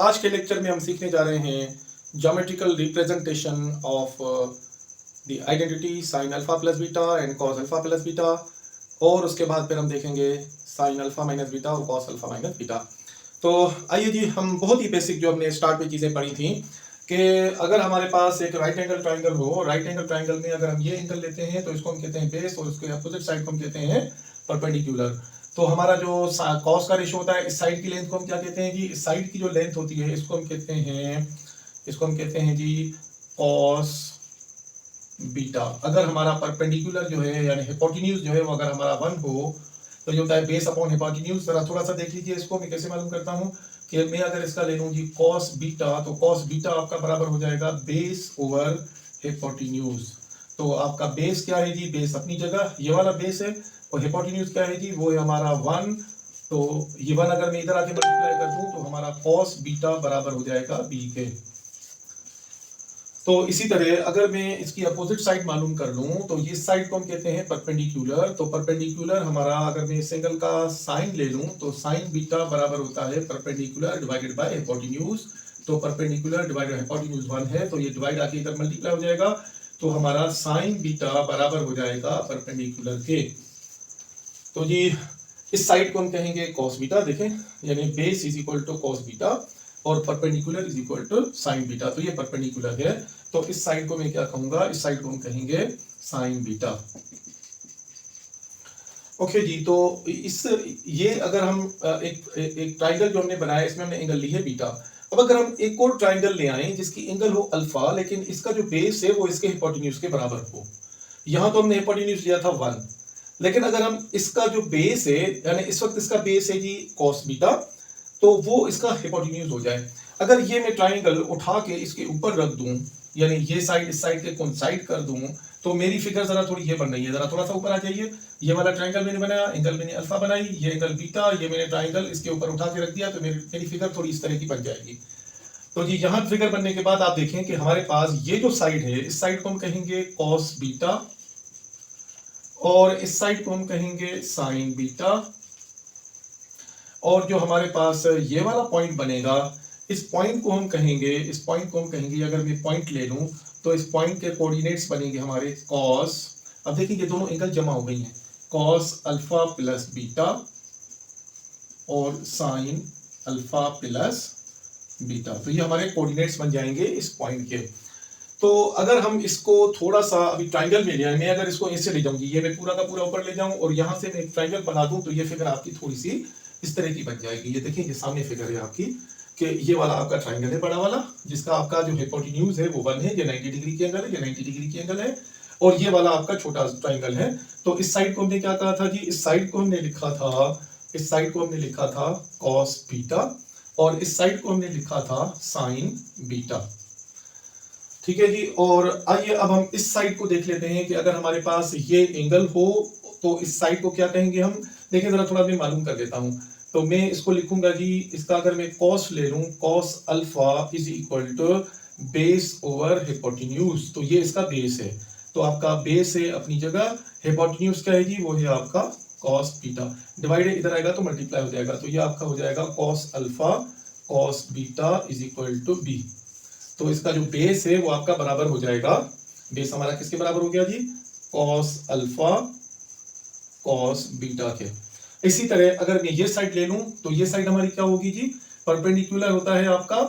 आज के लेक्चर में हम सीखने जा रहे हैं geometrical representation of the identity sign alpha plus beta and cos alpha plus beta, और उसके बाद फिर हम देखेंगे साइन अल्फा माइनस बीटा और कॉस अल्फा माइनस बीटा। तो आइए जी, हम बहुत ही बेसिक जो हमने स्टार्ट में चीज़ें पढ़ी थी कि अगर हमारे पास एक राइट एंगल ट्राइंगल हो, राइट एंगल ट्राइंगल में अगर हम ये एंगल लेते हैं तो इसको हम कहते हैं बेस, और उसके अपोजिट साइड को हम कहते हैं परपेंडिकुलर। तो हमारा जो कॉस का रेशियो होता है, इस साइड की लेंथ को हम क्या कहते हैं जी, इस साइड की जो लेंथ होती है इसको हम कहते हैं जी कॉस बीटा। अगर हमारा परपेंडिकुलर जो है यानी हिपोटेन्यूज जो है वो अगर हमारा 1 हो तो ये होता है बेस अपॉन हिपोटेन्यूज। जरा थोड़ा सा देख लीजिए इसको, मैं कैसे मालूम करता हूँ कि मैं अगर इसका ले लूँ जी कॉस बीटा, तो कॉस बीटा आपका बराबर हो जाएगा बेस ओवर हिपोटेन्यूज। तो आपका बेस क्या है जी, बेस अपनी जगह ये वाला बेस है, और हिपोटेन्यूज क्या है जी, वो है हमारा 1। तो ये 1 अगर मैं इधर आके मल्टीप्लाई कर दूं तो हमारा कॉस बीटा बराबर हो जाएगा बी के। तो इसी तरह अगर मैं इसकी अपोजिट साइड मालूम कर लूं तो ये साइड को हम कहते हैं परपेंडिकुलर। तो परपेंडिकुलर हमारा अगर मैं इस एंगल का साइन ले लूं तो साइन बीटा बराबर होता है परपेंडिकुलर डिवाइडेड बाय हिपोटेन्यूज। तो परपेंडिकुलर डिवाइडेड हिपोटेन्यूज 1 है, तो ये डिवाइड आके इधर मल्टीप्लाई हो जाएगा, तो हमारा साइन बीटा बराबर हो जाएगा परपेंडिकुलर के। तो जी इस साइड को हम कहेंगे कॉस बीटा, देखें यानी base is equal to cos beta और perpendicular is equal to sine beta. तो ये परपेंडिकुलर है, तो इस साइड को मैं क्या कहूंगा, इस साइड को हम कहेंगे साइन बीटा। ओके जी, तो इस ये अगर हम एक ट्राइंगल जो हमने बनाया इसमें हमने एंगल ली है बीटा। अब अगर हम एक और ट्राइंगल ले आए जिसकी एंगल हो अल्फा, लेकिन इसका जो बेस है वो इसके हिपोटेन्यूज के बराबर हो। यहां तो हमने हिपोटेन्यूज लिया था 1, लेकिन अगर हम इसका जो बेस है यानी इस वक्त इसका बेस है जी कॉस बीटा, तो वो इसका हिपोटेन्यूज हो जाए। अगर ये मैं ट्राइंगल उठा के इसके ऊपर रख दूं, यानी ये साइड इस साइड के कोइंसाइड कर दूं, तो मेरी फिगर जरा थोड़ी ये बन रही है। जरा थोड़ा सा ऊपर आ जाइए। ये वाला ट्राइंगल मैंने बनाया, एंगल मैंने अल्फा बनाई, ये एंगल बीटा, ये मैंने ट्राइंगल इसके ऊपर उठा के रख दिया, तो मेरी फिगर थोड़ी इस तरह की बन जाएगी। तो जी यहां फिगर बनने के बाद आप देखें कि हमारे पास ये जो साइड है, इस साइड को हम कहेंगे कॉस बीटा और इस साइड को हम कहेंगे साइन बीटा, और जो हमारे पास ये वाला पॉइंट बनेगा इस पॉइंट को हम कहेंगे, अगर मैं पॉइंट ले लूं तो इस पॉइंट के कोऑर्डिनेट्स बनेंगे हमारे कॉस। अब देखिए ये दोनों एंगल जमा हो गई हैं, कॉस अल्फा प्लस बीटा और साइन अल्फा प्लस बीटा। तो ये हमारे कोऑर्डिनेट्स बन जाएंगे इस पॉइंट के। तो अगर हम इसको थोड़ा सा अभी ट्राइंगल में लिया, मैं अगर इसको ऐसे ले जाऊंगी, ये मैं पूरा का पूरा ऊपर ले जाऊं और यहां से मैं एक ट्राइंगल बना दूं, तो ये फिगर आपकी थोड़ी सी इस तरह की बन जाएगी। ये देखिए ये सामने फिगर है आपकी कि ये वाला आपका ट्राइंगल है बड़ा वाला, जिसका आपका जो हिपोटेन्यूज है वो 1 है, ये 90 डिग्री की एंगल है, ये 90 डिग्री की एंगल है, और ये वाला आपका छोटा ट्राइंगल है। तो इस साइड को हमने क्या कहा था जी, इस साइड को हमने लिखा था कॉस बीटा और इस साइड को हमने लिखा था साइन बीटा। ठीक है जी। और आइए अब हम इस साइड को देख लेते हैं कि अगर हमारे पास ये एंगल हो तो इस साइड को क्या कहेंगे हम। देखिए जरा थोड़ा मैं मालूम कर देता हूं। तो मैं इसको लिखूंगा जी, इसका अगर मैं कॉस ले लूं, cos alpha is equal to base over hypotenuse. तो ये इसका बेस है, तो आपका बेस है अपनी जगह, हिपोटेन्यूज क्या है जी, वो है आपका कॉस बीटा। डिवाइड इधर आएगा तो मल्टीप्लाई हो जाएगा, तो ये आपका हो जाएगा cos alpha cos beta is equal to B. तो इसका जो बेस है वो आपका बराबर हो जाएगा, बेस हमारा किसके बराबर हो गया जी, कॉस अल्फा कॉस बीटा के। इसी तरह अगर मैं ये साइड ले लूं तो ये साइड हमारी क्या होगी जी, परपेंडिकुलर होता है आपका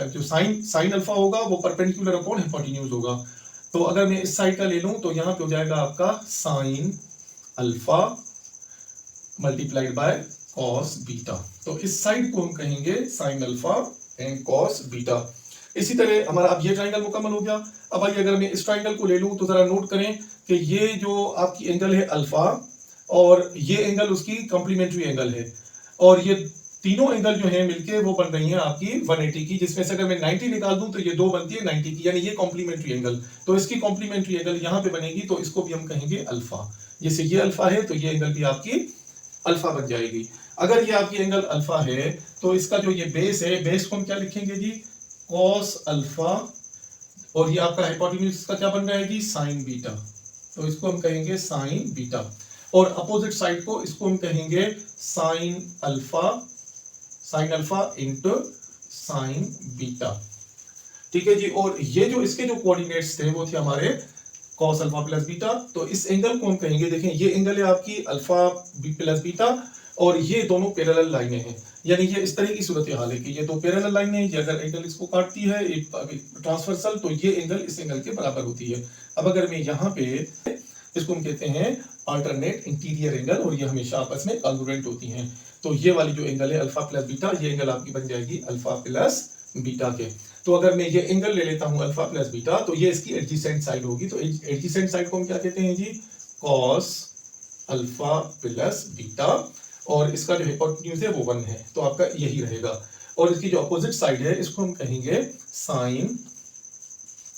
जो साइन अल्फा होगा वो परपेंडिकुलर अपॉन हिपोटेन्यूज होगा। तो अगर मैं इस साइड का ले लूं तो यहाँ पे हो जाएगा आपका sine alpha multiplied by cos beta. तो इस साइड को हम कहेंगे sine alpha and cos beta. इसी तरह हमारा अब ये ट्राइंगल मुकम्मल हो गया। अब आइए अगर मैं इस ट्राइंगल को ले लूं तो जरा नोट करें कि ये जो आपकी एंगल है अल्फा और ये एंगल उसकी कॉम्प्लीमेंट्री एंगल है, और ये तीनों एंगल जो है मिलके वो बन रही हैं आपकी 180 की, जिसमें से अगर मैं 90 निकाल दूं तो ये दो बनती है 90 की, यानी ये कॉम्प्लीमेंट्री एंगल। तो इसकी कॉम्प्लीमेंट्री एंगल यहाँ पे बनेगी, तो इसको भी हम कहेंगे अल्फा। जैसे ये अल्फा है तो ये एंगल भी आपकी अल्फा बन जाएगी। अगर ये आपकी एंगल अल्फा है तो इसका जो ये बेस है, बेस को हम क्या लिखेंगे जी, कॉस अल्फा, और ये आपका हिपोटेन्यूज का क्या बन रहा है जी, साइन बीटा। तो इसको हम कहेंगे साइन बीटा, और अपोजिट साइड को इसको हम कहेंगे sine alpha sign alpha into sign beta. ठीक है जी। और ये जो इसके जो कोऑर्डिनेट्स थे वो थे हमारे कॉस अल्फा प्लस बीटा। तो इस एंगल को हम कहेंगे, देखें ये एंगल है आपकी अल्फा बी प्लस बीटा, और ये दोनों पैरेलल लाइनें हैं। यानी ये इस तरह की सूरत हाल है कि ये दो पैरेलल लाइनें, ये अगर एंगल इसको काटती है एक ट्रांसवर्सल, तो ये एंगल इस एंगल के बराबर होती है। अब अगर मैं यहाँ पे, इसको हम कहते हैं अल्टरनेट इंटीरियर एंगल, और ये हमेशा आपस में कॉन्ग्रुएंट होती हैं। तो ये वाली जो एंगल है अल्फा प्लस बीटा, ये एंगल आपकी बन जाएगी अल्फा प्लस बीटा के। तो अगर मैं ये एंगल ले लेता हूं अल्फा प्लस बीटा, तो ये इसकी एडजेसेंट साइड होगी। तो एडजेसेंट साइड को हम क्या कहते हैं जी? कॉस अल्फा प्लस बीटा, और इसका जो हिपोटेन्यूज है वो 1 है, तो आपका यही रहेगा। और इसकी जो अपोजिट साइड है इसको हम कहेंगे sine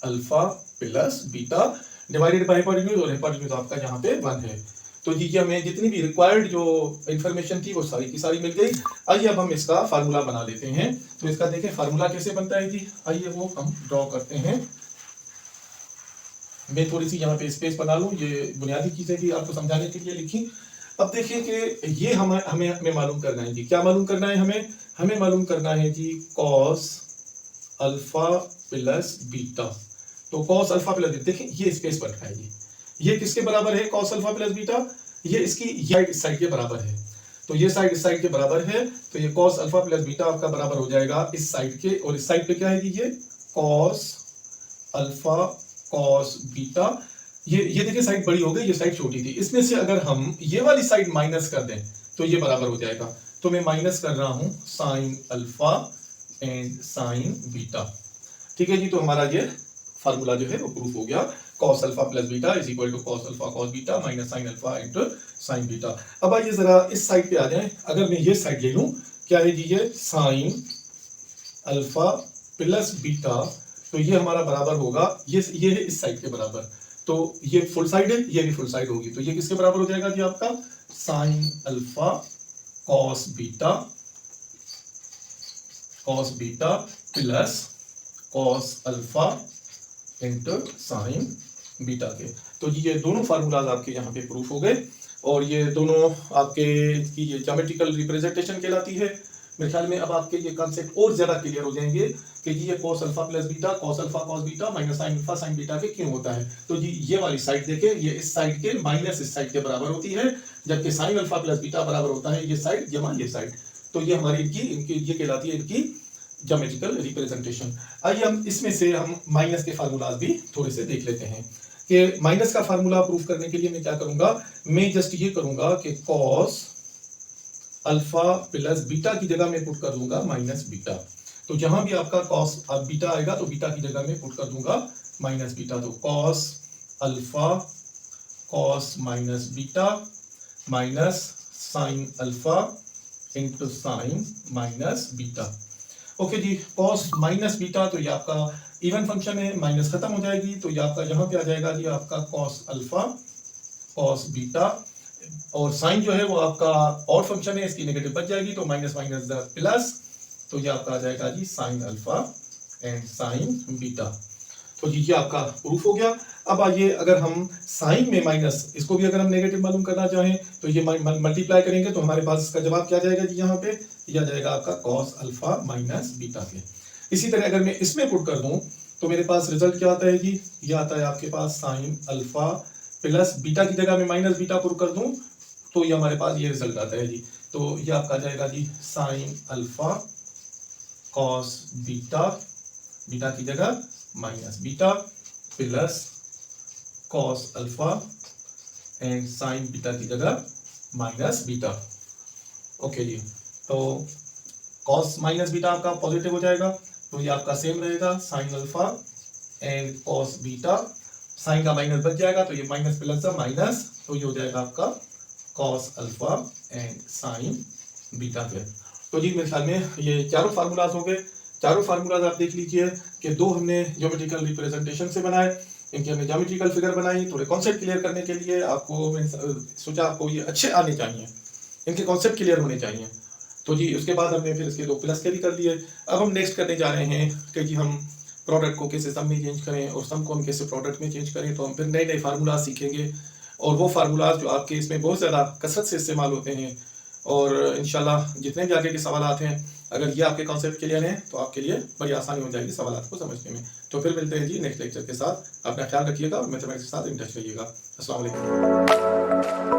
alpha plus beta divided by hypotenuse, और हिपोटेन्यूज आपका यहाँ पे 1 है। तो जी ये हमें जितनी भी रिक्वायर्ड जो इन्फॉर्मेशन थी वो सारी की सारी मिल गई। आइए अब हम इसका फार्मूला बना लेते हैं। तो इसका देखें फार्मूला कैसे बनता है जी, आइए वो हम ड्रॉ करते हैं। मैं थोड़ी सी यहाँ पे स्पेस बना लूँ, ये बुनियादी चीजें भी आपको समझाने के लिए लिखी। अब देखिए कि ये हमें मालूम करना है जी, क्या मालूम करना है हमें मालूम करना है जी कॉस अल्फा प्लस बीटा। तो कॉस अल्फा प्लस बीटा, देखिए ये स्पेस बन रहा है जी, ये किसके बराबर है कॉस अल्फा प्लस बीटा? ये इसकी इस साइड के बराबर है। तो ये साइड इस साइड के बराबर है, तो ये कॉस अल्फा प्लस बीटा आपका बराबर हो जाएगा इस साइड के, और इस साइड पे क्या है जी? ये कॉस अल्फा कॉस बीटा। ये देखिए साइड बड़ी हो गई, ये साइड छोटी थी। इसमें से अगर हम ये वाली साइड माइनस कर दें तो ये बराबर हो जाएगा। तो मैं माइनस कर रहा हूं sign alpha and sine beta. ठीक है जी। तो हमारा ये फार्मूला जो है वो प्रूफ हो गया, cos alpha plus beta is equal to cos alpha cos beta minus sin alpha into sin beta. अब आइए जरा इस साइड पे आ जाएं। अगर मैं ये साइड ले लूं, क्या है जी? ये sin अल्फा प्लस बीटा, तो ये हमारा बराबर होगा, ये है इस साइड के बराबर। तो ये फुल साइड है, ये भी फुल साइड होगी, तो ये किसके बराबर हो जाएगा जी? आपका sin alpha cos beta plus cos alpha into sign beta के। तो ये दोनों फार्मूलाज आपके यहाँ पे प्रूफ हो गए, और ये दोनों आपके की ये ज्योमेट्रिकल रिप्रेजेंटेशन कहलाती है। मेरे ख्याल में अब आपके ये कॉन्सेप्ट और ज्यादा क्लियर हो जाएंगे कि ये cos alpha plus beta cos alpha cos beta minus sine alpha sign beta के क्यों होता है। तो जी ये वाली साइड देखें, ये इस साइड के माइनस इस साइड के बराबर होती है, जबकि साइन अल्फा प्लस बीटा बराबर होता है ये साइड जमा ये साइड। तो ये हमारी इनकी ये कहलाती है इनकी ज्योमेट्रिकल रिप्रेजेंटेशन। आइए हम इसमें से हम माइनस के फार्मूलाज भी थोड़े से देख लेते हैं कि माइनस का फार्मूला प्रूफ करने के लिए मैं क्या करूंगा। मैं जस्ट ये करूंगा कि cos अल्फा प्लस बीटा की जगह मैं पुट कर दूंगा माइनस बीटा। तो जहां भी आपका cos बीटा आएगा तो बीटा की जगह मैं पुट कर दूंगा माइनस बीटा। तो cos alpha cos minus beta minus sine alpha into sine minus beta. Okay जी। cos माइनस बीटा, तो ये आपका इवन फंक्शन है, माइनस खत्म हो जाएगी, तो ये आपका यहाँ पे आ जाएगा जी आपका cos अल्फा cos बीटा, और साइन जो है वो आपका ऑड फंक्शन है, इसकी नेगेटिव बच जाएगी, तो माइनस माइनस प्लस, तो ये आपका आ जाएगा जी sine alpha and sine beta. तो जी ये आपका प्रूफ हो गया। अब आइए अगर हम साइन में माइनस, इसको भी अगर हम नेगेटिव मालूम करना चाहें तो ये मल्टीप्लाई करेंगे, तो हमारे पास इसका जवाब क्या जाएगा जी? यहाँ पे यह जाएगा आपका cos अल्फा माइनस बीटा के। इसी तरह अगर मैं इसमें पुट कर दूं तो मेरे पास रिजल्ट क्या आता है जी? ये आता है आपके पास साइन अल्फा प्लस बीटा की जगह में माइनस बीटा पुट कर दूं तो ये हमारे पास ये रिजल्ट आता है जी। तो ये आपका आ जाएगा जी sine alpha cos beta, beta की जगह minus beta plus cos alpha and sine beta की जगह माइनस बीटा। ओके जी। तो cos माइनस बीटा आपका पॉजिटिव हो जाएगा, तो ये आपका सेम रहेगा sine alpha and cos beta. Sine का माइनस बच जाएगा, तो ये माइनस प्लस का माइनस, तो ये हो जाएगा आपका cos alpha and sine beta के। तो जी मेरे ख्याल में ये चारों फार्मूलाज हो गए। चारों फार्मूलाज आप देख लीजिए कि दो हमने ज्योमेट्रिकल रिप्रेजेंटेशन से बनाए, इनकी हमने ज्योमेट्रिकल फिगर बनाई। थोड़े कॉन्सेप्ट क्लियर करने के लिए आपको मैंने सोचा आपको ये अच्छे आने चाहिए, इनके कॉन्सेप्ट क्लियर होने चाहिए। तो जी उसके बाद हमने फिर इसके दो प्लस के भी कर दिए। अब हम नेक्स्ट करने जा रहे हैं कि जी हम प्रोडक्ट को कैसे सम में चेंज करें और सम को हम कैसे प्रोडक्ट में चेंज करें। तो हम फिर नए नए फार्मूला सीखेंगे, और वो फार्मूलाज जो आपके इसमें बहुत ज़्यादा कसरत से इस्तेमाल होते हैं और इंशाल्लाह जितने भी आगे के सवालात हैं, अगर ये आपके कॉन्सेप्ट क्लियर हैं तो आपके लिए बड़ी आसानी हो जाएगी सवालात को समझने में। तो फिर मिलते हैं जी नेक्स्ट लेक्चर के साथ। अपना ख्याल रखिएगा और मैथमेटिक्स के साथ इन टच रहिएगा। अस्सलाम वालेकुम।